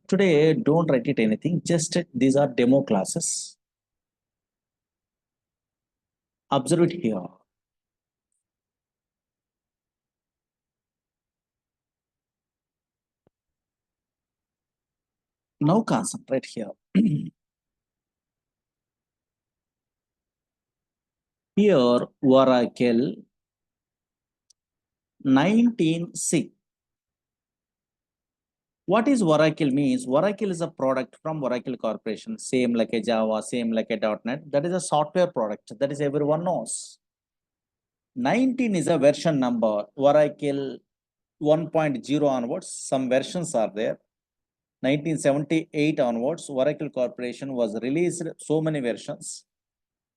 Today, don't write it anything, just these are demo classes. Observe it here. Now concentrate here. Here, Oracle 19C. What is Oracle means? Oracle is a product from Oracle Corporation, same like a Java, same like a .NET. That is a software product. That is everyone knows. 19 is a version number. Oracle 1.0 onwards, some versions are there. 1978 onwards, Oracle Corporation was released so many versions.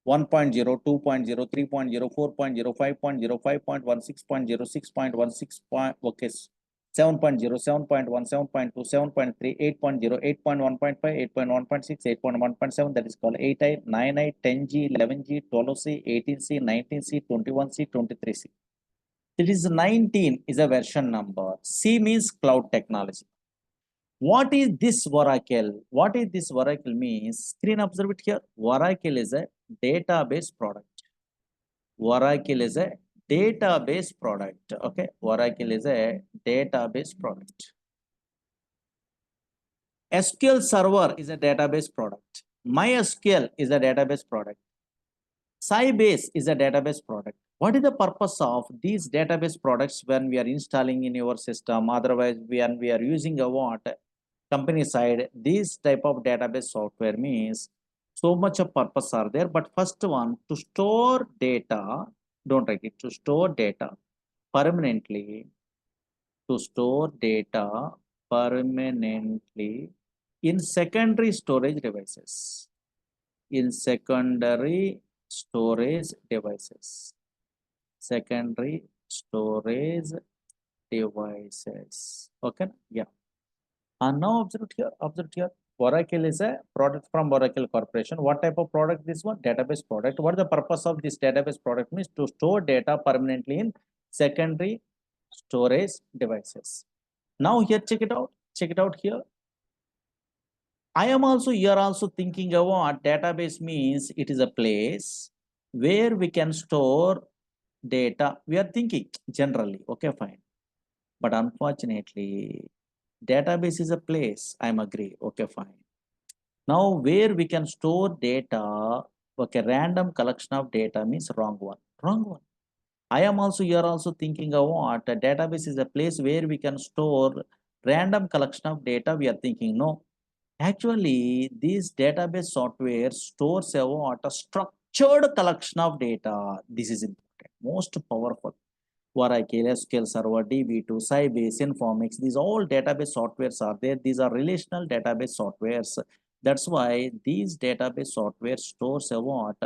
1.0, 2.0, 3.0, 4.0, 5.0, 5.16.0, 6.16. Okay, 7.0, 7.1, 7.2, 7.3, 8.0, 8.1.5, 8.1.6, 8.1.7. That is called 8i, 9i, 10G, 11G, 12C, 18C, 19C, 21C, 23C. It is 19 is a version number. C means cloud technology. What is this Oracle? What is this Oracle means? Screen observe it here. Oracle is a database product. Oracle is a database product. Okay, Oracle is a database product. SQL Server is a database product. MySQL is a database product. Sybase is a database product. What is the purpose of these database products when we are installing in your system? Otherwise, when we are using a what? Company side, this type of database software means so much of purpose are there, but first one, to store data, don't write it, to store data permanently, to store data permanently in secondary storage devices, in secondary storage devices, secondary storage devices. Okay, yeah. And now observe here, observe here. Oracle is a product from Oracle Corporation. What type of product this one? Database product. What is the purpose of this database product? Means to store data permanently in secondary storage devices. Now here, check it out. Check it out here. I am also here also thinking about database means it is a place where we can store data. We are thinking generally, okay, fine. But unfortunately, database is a place. I'm agree. Okay, fine. Now, where we can store data, okay, random collection of data means wrong one. Wrong one. I am also here also thinking of what a database is a place where we can store random collection of data. We are thinking no. Actually, this database software stores a what a structured collection of data. This is important, most powerful. Oracle, SQL Server, DB2, Sybase, Informix, these all database softwares are there. These are relational database softwares. That's why these database software stores a what?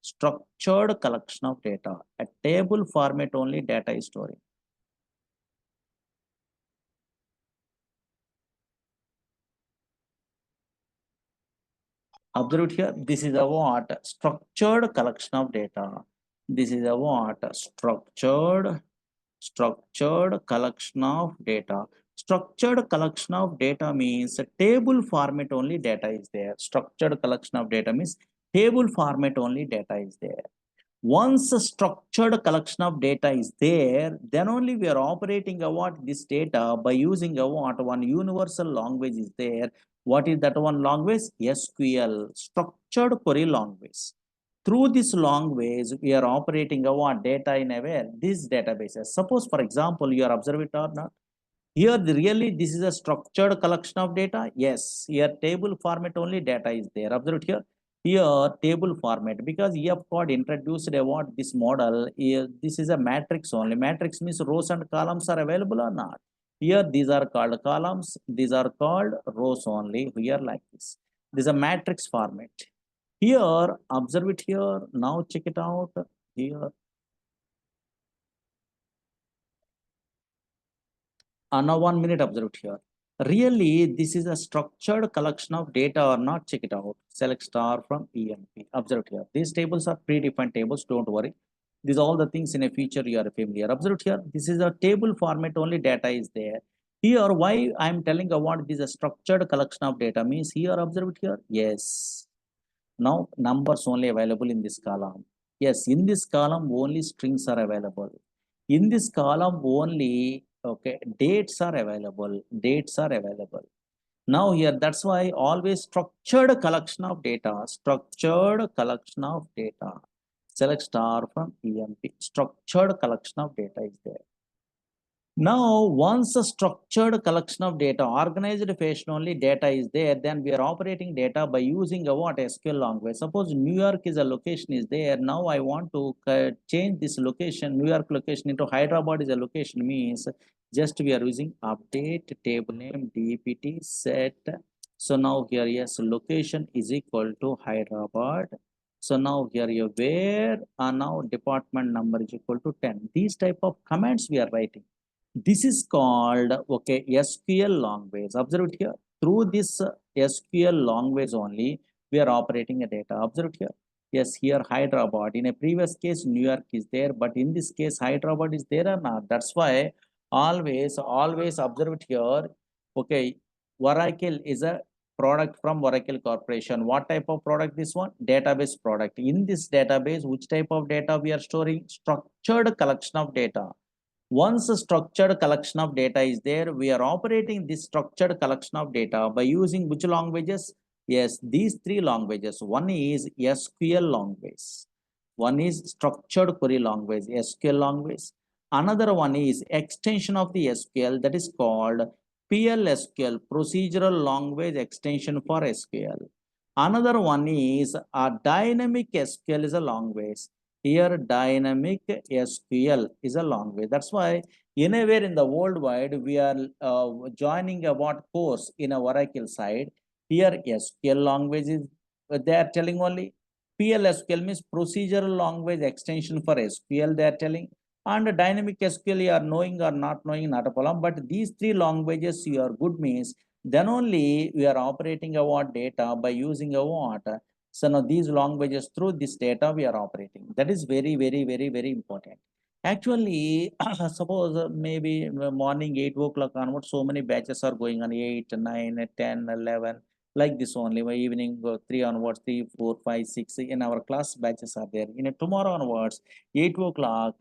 Structured collection of data. A table format only data is storing. Observe here, this is a what? Structured collection of data. This is a what? Structured collection of data. Structured collection of data means a table format only data is there. Structured collection of data means table format only data is there. Once a structured collection of data is there, then only we are operating about this data by using a what? One universal language is there. What is that one language? SQL, structured query language. Through this language, we are operating our data in a way, these databases. Suppose, for example, you are observing it or not. Here, really, this is a structured collection of data. Yes, here table format only data is there. Observe it here. Here, table format, because you have got introduced about this model. Here, this is a matrix only. Matrix means rows and columns are available or not. Here, these are called columns. These are called rows only. Here, like this. This is a matrix format. Here, observe it here. Now check it out here. Now 1 minute, observe it here. Really, this is a structured collection of data or not. Check it out. Select star from EMP. Observe it here. These tables are predefined tables. Don't worry. These are all the things in a future you are familiar. Observe it here. This is a table format only data is there. Here, why I'm telling about this a structured collection of data means here, observe it here. Yes. Now numbers only available in this column. Yes, in this column only strings are available. In this column only, okay, dates are available. Dates are available. Now here, that's why always structured collection of data. Structured collection of data. Select star from EMP. Structured collection of data is there. Now, once a structured collection of data, organized fashion only data is there, then we are operating data by using a what SQL language. Suppose New York is a location is there. Now I want to change this location, New York location into Hyderabad is a location means just we are using update table name dpt set. So now here yes location is equal to Hyderabad. So now here you where now department number is equal to 10. These type of comments we are writing. This is called okay SQL language. Observe it here. Through this SQL language only, we are operating a data. Observe it here. Yes, here Hyderabad. In a previous case, New York is there, but in this case, Hyderabad is there or not. That's why always observe it here. Okay, Oracle is a product from Oracle Corporation. What type of product this one? Database product. In this database, which type of data we are storing? Structured collection of data. Once a structured collection of data is there, we are operating this structured collection of data by using which languages? Yes, these three languages. One is SQL language. One is structured query language, SQL language. Another one is extension of the SQL that is called PLSQL, procedural language extension for SQL. Another one is a dynamic SQL is a language. Here dynamic SQL is a language. That's why anywhere in the worldwide we are joining a what course in a Oracle side. Here SQL language is they are telling only. PLSQL means procedural language extension for SQL they are telling. And dynamic SQL you are knowing or not knowing not a problem. But these three languages you are good means then only we are operating a what data by using a what. So now these languages through this data we are operating. That is very important. Actually, suppose maybe morning 8 o'clock onwards, so many batches are going on 8, 9, 10, 11, like this only. By evening 3 onwards, 3, 4, 5, 6 in our class batches are there. In tomorrow onwards, 8 o'clock,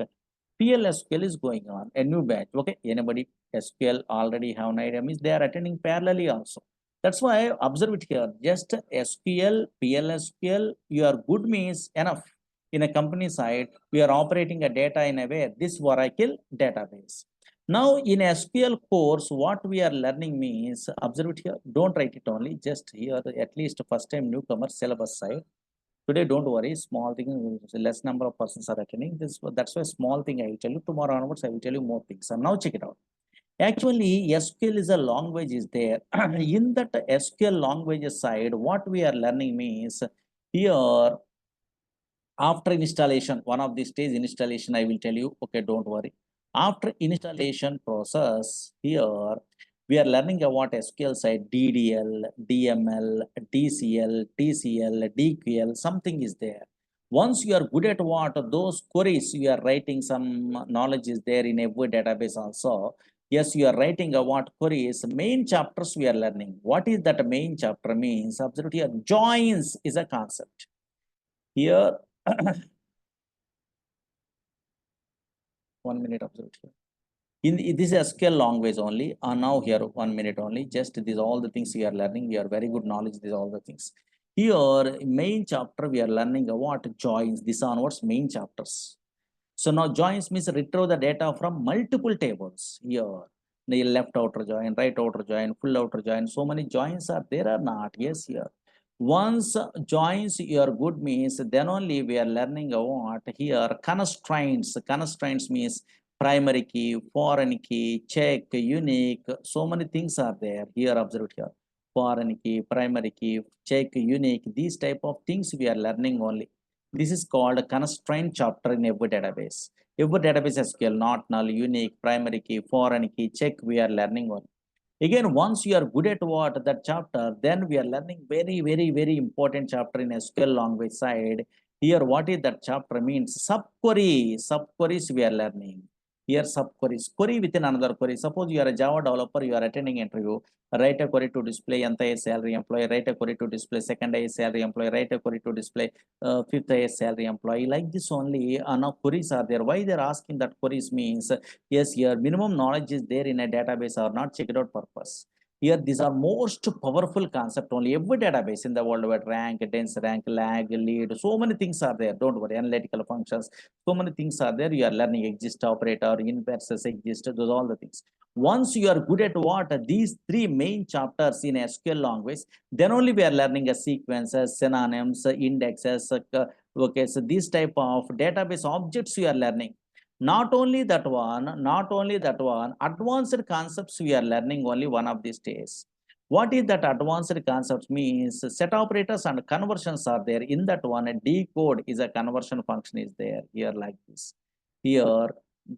PLSQL is going on, a new batch. Okay, anybody SQL already have an idea means they are attending parallelly also. That's why observe it here. Just SQL, PLSQL, you are good means enough. In a company side, we are operating a data in a way, this Oracle database. Now in SQL course, what we are learning means, observe it here. Don't write it only, just here, at least first time newcomer syllabus side. Today, don't worry, small thing, less number of persons are attending. That's why small thing I will tell you. Tomorrow onwards, I will tell you more things. And now check it out. Actually, SQL is a language is there. In that SQL language side, what we are learning means here after installation, one of these days installation, I will tell you, okay, don't worry. After installation process here, we are learning about SQL side DDL, DML, DCL, TCL, DQL, something is there. Once you are good at what those queries you are writing, some knowledge is there in every database also. Yes, you are writing about queries. Main chapters we are learning. What is that main chapter means? Absolutely, here, joins is a concept. Here, 1 minute, observe here. In this SQL language only, now here 1 minute only, just these all the things we are learning, we are very good knowledge, these all the things. Here, main chapter, we are learning what joins, this onwards main chapters. So now joins means retrieve the data from multiple tables. Here, the left outer join, right outer join, full outer join, so many joins are there or not? Yes, here. Once joins your good means, then only we are learning what here constraints. Constraints means primary key, foreign key, check, unique. So many things are there. Here, observe here. Foreign key, primary key, check, unique. These type of things we are learning only. This is called a constraint chapter in every database. Every database SQL, not null, unique, primary key, foreign key, check. We are learning only. Again, once you are good at what that chapter, then we are learning very important chapter in SQL language side. Here, what is that chapter means? Subquery. Subqueries we are learning. Here subqueries, query within another query. Suppose you are a Java developer, you are attending interview, write a query to display nth highest salary employee, write a query to display second highest salary employee, write a query to display fifth highest salary employee. Like this only, now queries are there. Why they're asking that queries means, yes, your minimum knowledge is there in a database or not, check it out purpose. Here, these are most powerful concept only. Every database in the world wide rank, dense rank, lag, lead, so many things are there. Don't worry, analytical functions, so many things are there. You are learning exist operator, inverses exist, those all the things. Once you are good at what these three main chapters in SQL language, then only we are learning a sequences, synonyms, indexes. Okay, so these type of database objects we are learning. Not only that one, advanced concepts we are learning only one of these days. What is that advanced concepts means? Set operators and conversions are there. In that one, a decode is a conversion function is there here like this. Here,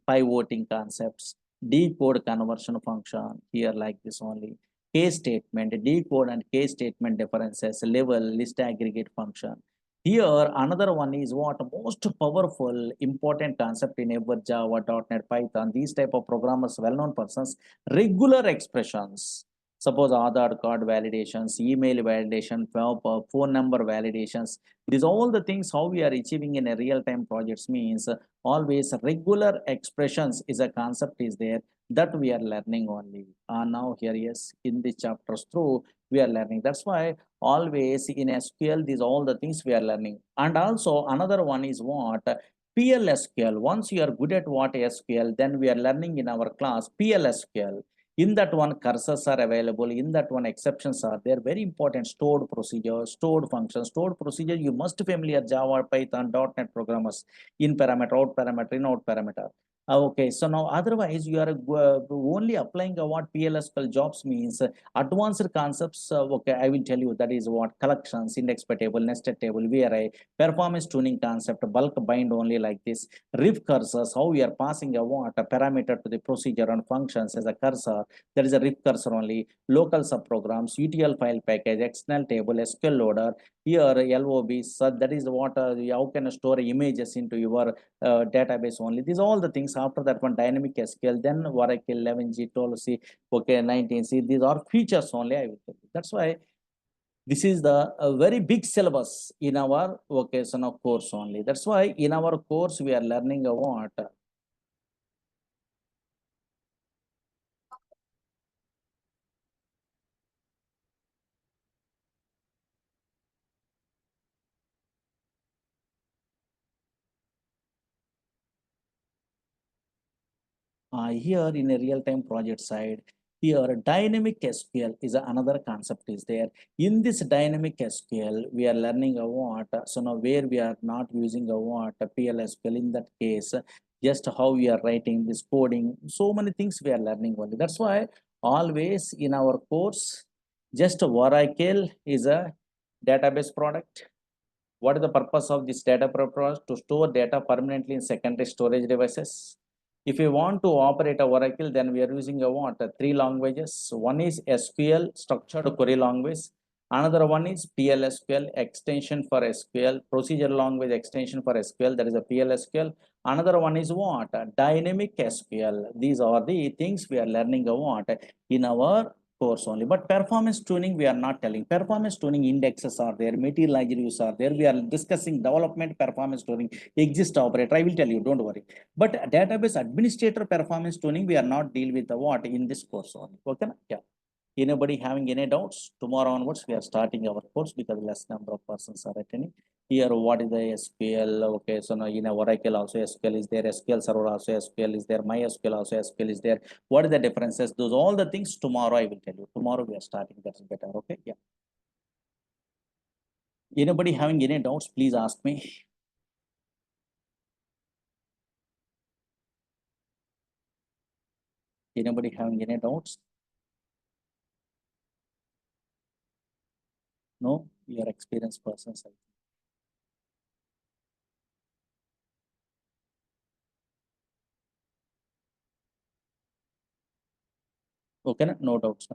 pivoting concepts, decode conversion function here like this only. Case statement, decode and case statement differences, level, list aggregate function. Here, another one is what most powerful, important concept in ever Java, .NET, Python, these type of programmers, well-known persons, regular expressions. Suppose Aadhaar card validations, email validation, phone number validations. These all the things how we are achieving in a real-time projects means always regular expressions is a concept is there that we are learning only. Now here, yes, in the chapters through, we are learning. That's why always in SQL, these all the things we are learning. And also another one is what? PLSQL. Once you are good at what SQL, then we are learning in our class PLSQL. In that one, cursors are available. In that one, exceptions are there. Very important. Stored procedure, stored function, stored procedure. You must familiar Java, Python, .NET programmers. In parameter, out parameter, in out parameter. Okay, so now otherwise you are only applying what PLSQL jobs means. Advanced concepts, okay, I will tell you that is what collections, index per table, nested table, VRI, performance tuning concept, bulk bind only like this, riff cursors, how we are passing a what a parameter to the procedure and functions as a cursor, that is a riff cursor only, local subprograms, UTL file package, external table, SQL loader, here LOB, so that is what how can you store images into your database only. These are all the things. After that one, dynamic SQL, then Oracle 11G, 12C, okay, 19C. These are features only, I will tell you. That's why this is the very big syllabus in our vocational course only. That's why in our course we are learning what? Here in a real-time project side, here dynamic SQL is another concept is there. In this dynamic SQL, we are learning a what? So now where we are not using a what? PLSQL in that case, just how we are writing this coding. So many things we are learning only. That's why always in our course, just Oracle is a database product. What is the purpose of this data product? To store data permanently in secondary storage devices. If you want to operate a Oracle, then we are using a what? Three languages. One is SQL, structured query language. Another one is PLSQL, extension for SQL, procedure language extension for SQL, that is a PLSQL. Another one is what? Dynamic SQL. These are the things we are learning a what? In our course only. But performance tuning, we are not telling. Performance tuning indexes are there, material attributes are there. We are discussing development performance tuning, exist operator. I will tell you, don't worry. But database administrator performance tuning, we are not deal with the what in this course only. Okay? Yeah. Anybody having any doubts? Tomorrow onwards, we are starting our course because less number of persons are attending. Here, what is the SQL? Okay, so now in a Oracle also SQL is there, SQL Server also SQL is there, MySQL also SQL is there. What are the differences? Those all the things tomorrow I will tell you. Tomorrow we are starting. That's better. Okay, yeah. Anybody having any doubts? Please ask me. Anybody having any doubts? No, you are experienced persons. Okay, no doubts.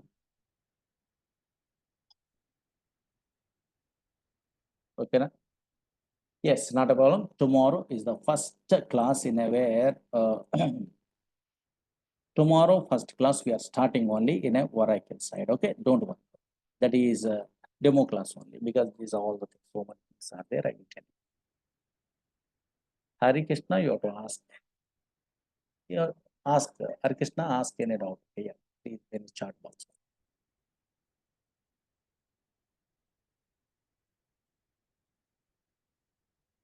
Okay. Yes, not a problem. Tomorrow is the first class in a where Tomorrow, first class, we are starting only in a Oracle side. Okay, don't worry. That is a demo class only, because these are all the things, so many things are there. I will tell you. Hari Krishna, you have to ask. You ask Hari Krishna, ask any doubt here. Please in the chat box.